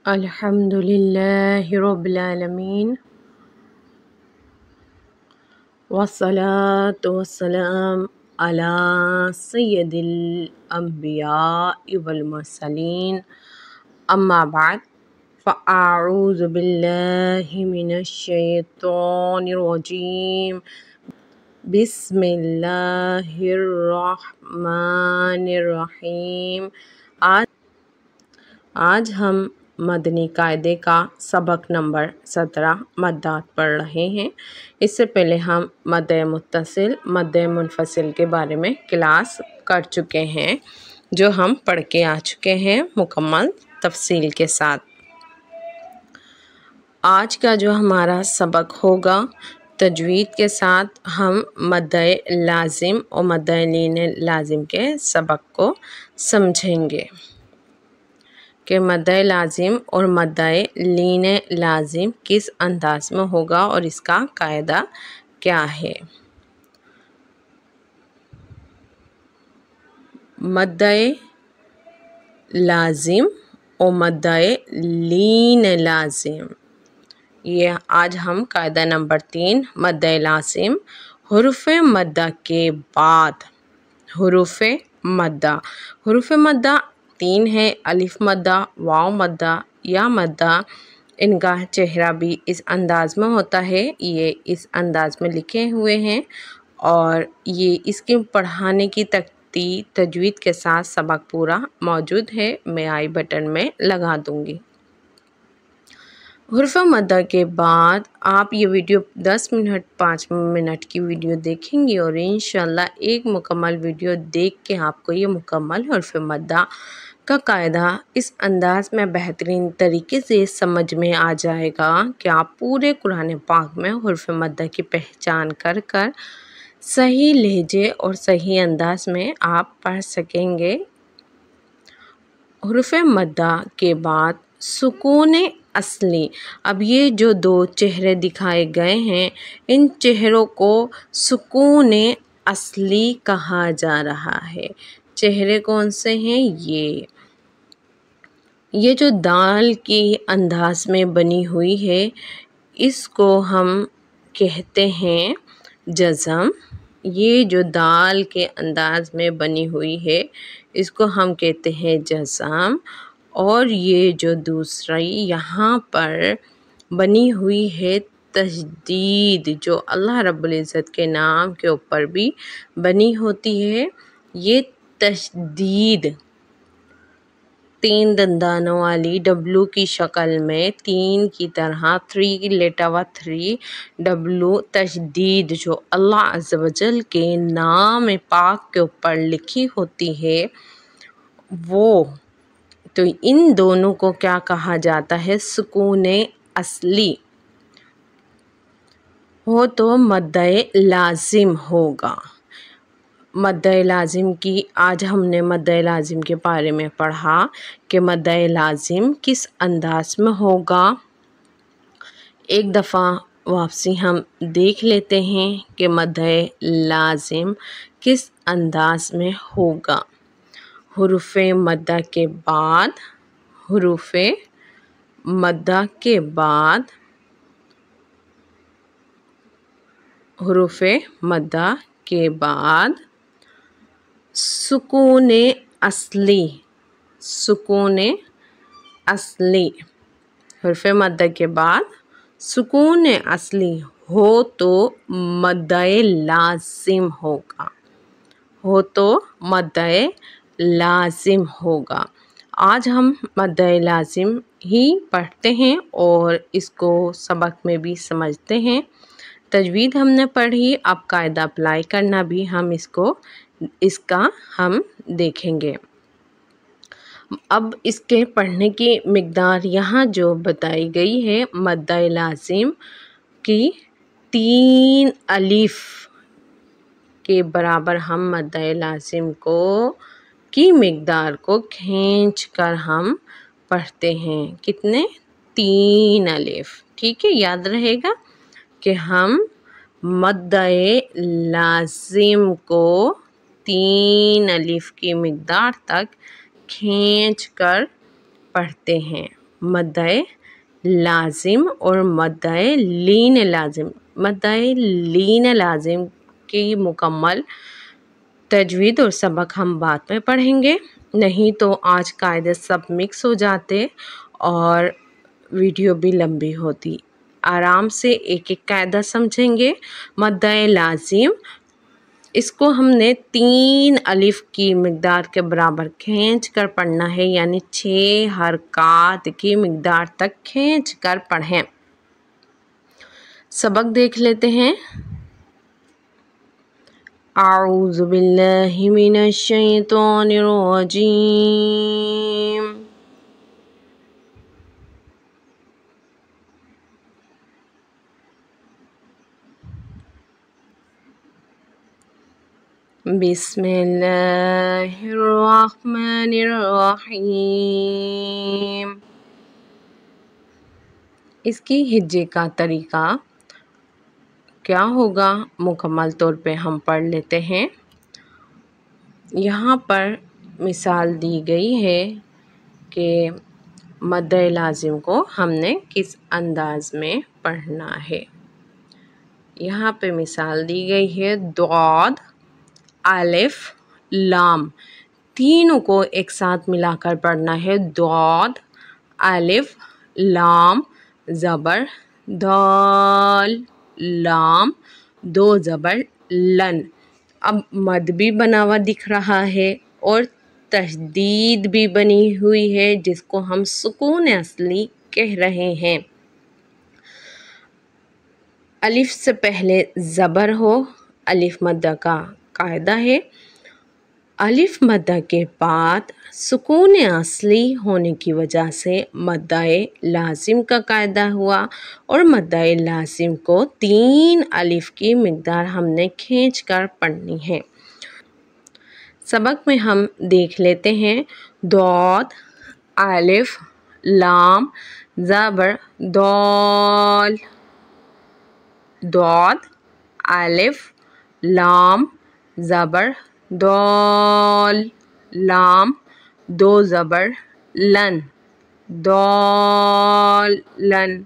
अल्हम्दुलिल्लाहि रब्बिल आलमीन वस्सलातु वस्सलाम अला सय्यदिल अंबियाइ वल मुरसलीन अम्मा बाद फ़अऊज़ु बिल्लाहि मिनश शैतानिर रजीम बिस्मिल्लाहिर रहमानिर रहीम। आज हम मदनी कायदे का सबक नंबर 17 मद्दात पढ़ रहे हैं। इससे पहले हम मद्द मुत्तसिल मद्द मुनफसिल के बारे में क्लास कर चुके हैं, जो हम पढ़ के आ चुके हैं मुकम्मल तफसील के साथ। आज का जो हमारा सबक होगा तजवीद के साथ हम मद्द लाजिम और मद्द लीन लाजिम के सबक को समझेंगे कि मद्द लाजिम और मद्द लीन लाजिम किस अंदाज में होगा और इसका कायदा क्या है। मद्द लाजिम और मद्द लीन लाजिम, ये आज हम कायदा नंबर 3 मद्द लाजिम हुरूफ़ मद्दा के बाद। हुरूफ़ मद्दा 3 है, अलिफ मद्दा, वाव मद्दा या मद्दा। इनका चेहरा भी इस अंदाज में होता है, ये इस अंदाज में लिखे हुए हैं और ये इसके पढ़ाने की तजवीद के साथ सबक पूरा मौजूद है, मैं आई बटन में लगा दूंगी। हुरूफ़ मद्दा के बाद आप ये वीडियो 10 मिनट 5 मिनट की वीडियो देखेंगे और इंशाल्लाह एक मुकम्मल वीडियो देख के आपको ये मुकम्मल हुरूफ़ मद्दा का कायदा इस अंदाज में बेहतरीन तरीके से समझ में आ जाएगा कि आप पूरे कुरान पाक में हुरूफ़ मद्दा की पहचान कर कर सही लहजे और सही अंदाज में आप पढ़ सकेंगे। हुरूफ़ मद्दा के बाद सुकून असली। अब ये जो 2 चेहरे दिखाए गए हैं, इन चेहरों को सुकून असली कहा जा रहा है। चेहरे कौन से हैं? ये जो दाल की अंदाज में बनी हुई है, इसको हम कहते हैं जज़म। ये जो दाल के अंदाज में बनी हुई है, इसको हम कहते हैं जज़म। और ये जो दूसरी यहाँ पर बनी हुई है तशदीद, जो अल्लाह रब्बुल इज़्ज़त के नाम के ऊपर भी बनी होती है, ये तशदीद 3 दंदानों वाली डब्लू की शक्ल में 3 की तरह 3 की लेटा हुआ 3 डब्लू तशदीद जो अल्लाह अज़्ज़ व जल के नाम पाक के ऊपर लिखी होती है, वो तो इन दोनों को क्या कहा जाता है? सुकून असली हो तो मद्द लाजिम होगा। मद्द लाजिम की आज हमने मद्द लाजिम के बारे में पढ़ा कि मद्द लाजिम किस अंदाज में होगा। एक दफ़ा वापसी हम देख लेते हैं कि मद्द लाजिम किस अंदाज में होगा। हुरूफ़ मद्दा के बाद, हुरूफ़ मद्दा के बाद, हुरूफ़ मद्दा के बाद सुकून असली। सुकून असली, हुरूफ़ मद्दा के बाद सुकून असली हो तो मद्द लाजिम होगा। हो तो मद्द लाजिम होगा। आज हम मद्द लाजिम ही पढ़ते हैं और इसको सबक में भी समझते हैं। तजवीद हमने पढ़ी, अब कायदा अप्लाई करना भी हम इसका हम देखेंगे। अब इसके पढ़ने की मिक़दार यहाँ जो बताई गई है, मद्द लाजिम की 3 अलिफ के बराबर हम मद्द लाजिम की मिक़दार को खींच कर हम पढ़ते हैं। कितने? 3 अलिफ। ठीक है, याद रहेगा कि हम मद्द लाजिम को 3 अलिफ की मिक़दार तक खींच कर पढ़ते हैं। मद्दे लाजिम और मद्दे लीन लाजिम। मद्दे लीन लाजिम की मुकम्मल तजवीद और सबक हम बाद में पढ़ेंगे, नहीं तो आज कायदे सब मिक्स हो जाते और वीडियो भी लंबी होती। आराम से एक एक कायदा समझेंगे। मद्दे लाजिम, इसको हमने 3 अलिफ की मिकदार के बराबर खींच कर पढ़ना है, यानी 6 हरकात की मिकदार तक खींच कर पढ़ें। सबक देख लेते हैं। आऊज़ु बिल्लाहि मिनश शैतानिर रजीम। बिस्मिल्लाहिर्रहमानिर्रहीम। इसकी हिज्जे का तरीका क्या होगा मुकम्मल तौर पे हम पढ़ लेते हैं। यहाँ पर मिसाल दी गई है कि मद्दे लाजिम को हमने किस अंदाज में पढ़ना है। यहाँ पे मिसाल दी गई है दौद, अलिफ, लाम, तीनों को एक साथ मिलाकर पढ़ना है। दौद, अलिफ, लाम, ज़बर दाल, लाम, 2 ज़बर लन। अब मद भी बना हुआ दिख रहा है और तशदीद भी बनी हुई है, जिसको हम सुकून असली कह रहे हैं। अलिफ से पहले ज़बर हो, अलिफ मद्दा का कायदा है। अलिफ मद्दा के बाद सुकून असली होने की वजह से मद्दे लाजिम का कायदा हुआ और मद्दे लाजिम को 3 अलिफ की मिकदार हमने खींच कर पढ़नी है। सबक में हम देख लेते हैं। दौद, अलिफ, लाम, ज़बर दाल। दौद, अलिफ, लाम, ज़बर दाल, लाम, 2 ज़बर लन, दाल लन।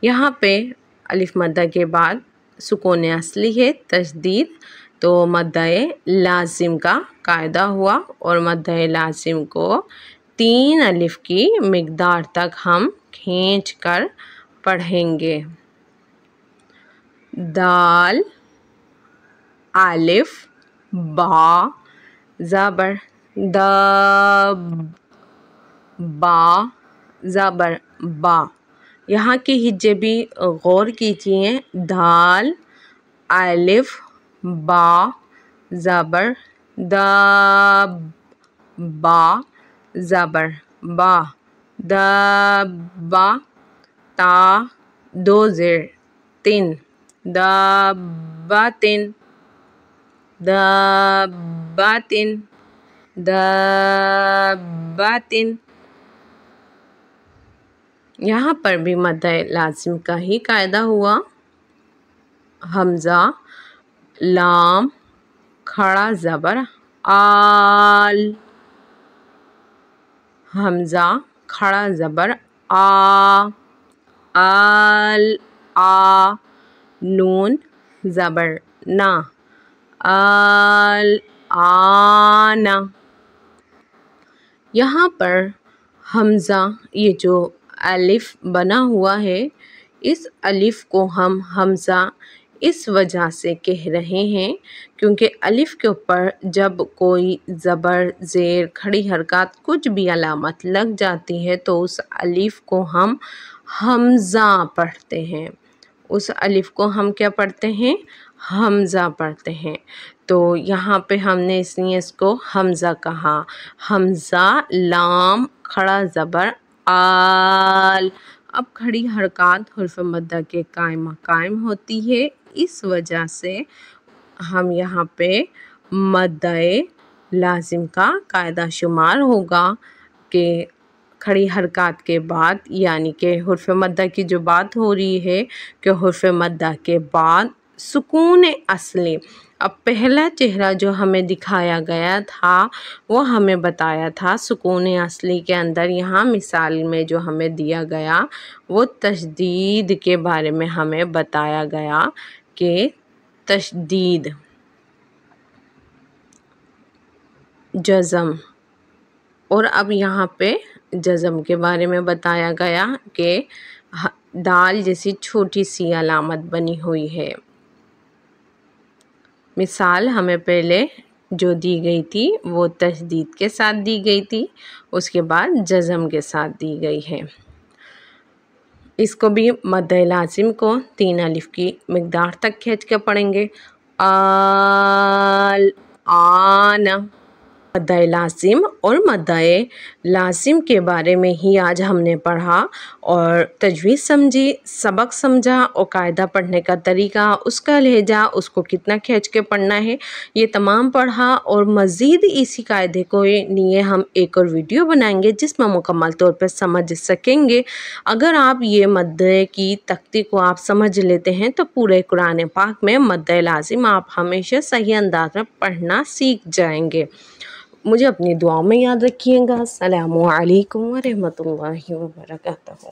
यहाँ पे अलिफ मद्दा के बाद सुकून असली है, तशदीद, तो मद्दे लाजिम का कायदा हुआ और मद्दे लाजिम को 3 अलिफ की मिकदार तक हम खींच कर पढ़ेंगे। दाल, अलिफ, बा, ज़बर दाब, बा, ज़बर बा। यहाँ के हिज्जे भी गौर कीजिए। दाल, अलिफ, बा, ज़बर दाब, बा, ज़बर बा, दाबा, ता, 2 ज़ेर 3, दाबातिन, दाबातिन, दाबातिन। यहाँ पर भी मद्दे लाजिम का ही कायदा हुआ। हमज़ा, लाम, खड़ा ज़बर आल, हमज़ा, खड़ा ज़बर आ, आल, आ, नून ज़बर ना, आल, आना। यहाँ पर हमज़ा, ये जो अलिफ बना हुआ है, इस अलिफ को हम हमज़ा इस वजह से कह रहे हैं क्योंकि अलिफ के ऊपर जब कोई ज़बर, ज़ेर, खड़ी हरकत कुछ भी अलामत लग जाती है तो उस अलिफ को हम हमज़ा पढ़ते हैं। उस अलिफ को हम क्या पढ़ते हैं? हमज़ा पढ़ते हैं। तो यहाँ पे हमने इसलिए इसको हमज़ा कहा। हमज़ा, लाम, खड़ा ज़बर आल। अब खड़ी हरकत हुर्फ़ मद्दा के कायम होती है, इस वजह से हम यहाँ पे मद्दे लाजिम का कायदा शुमार होगा कि खड़ी हरकत के बाद, यानी कि हुर्फ़ मद्दा की जो बात हो रही है कि हुर्फ़ मद्दा के बाद सुकून असली। अब पहला चेहरा जो हमें दिखाया गया था वो हमें बताया था सुकून असली के अंदर, यहाँ मिसाल में जो हमें दिया गया वो तशदीद के बारे में हमें बताया गया कि तशदीद, जज़म। और अब यहाँ पे जज़म के बारे में बताया गया कि दाल जैसी छोटी सी अलामत बनी हुई है। मिसाल हमें पहले जो दी गई थी वो तशदीद के साथ दी गई थी, उसके बाद जज़म के साथ दी गई है। इसको भी मद्द लाज़िम को 3 अलिफ की मिक़दार तक खींच के पढ़ेंगे। आल, आन। मद्द लाज़िम और मद्द लाज़िम के बारे में ही आज हमने पढ़ा और तजवीज़ समझी, सबक समझा और कायदा पढ़ने का तरीका, उसका लहजा, उसको कितना खींच के पढ़ना है, ये तमाम पढ़ा। और मज़ीद इसी कायदे को लिए हम एक और वीडियो बनाएंगे जिसमें मुकम्मल तौर पर समझ सकेंगे। अगर आप ये मद्द की तख्ती को आप समझ लेते हैं तो पूरे कुरान पाक में मद्द लाज़िम आप हमेशा सही अंदाज में पढ़ना सीख जाएंगे। मुझे अपनी दुआओं में याद रखिएगा। अस्सलामु अलैकुम व रहमतुल्लाहि व बरकातहू।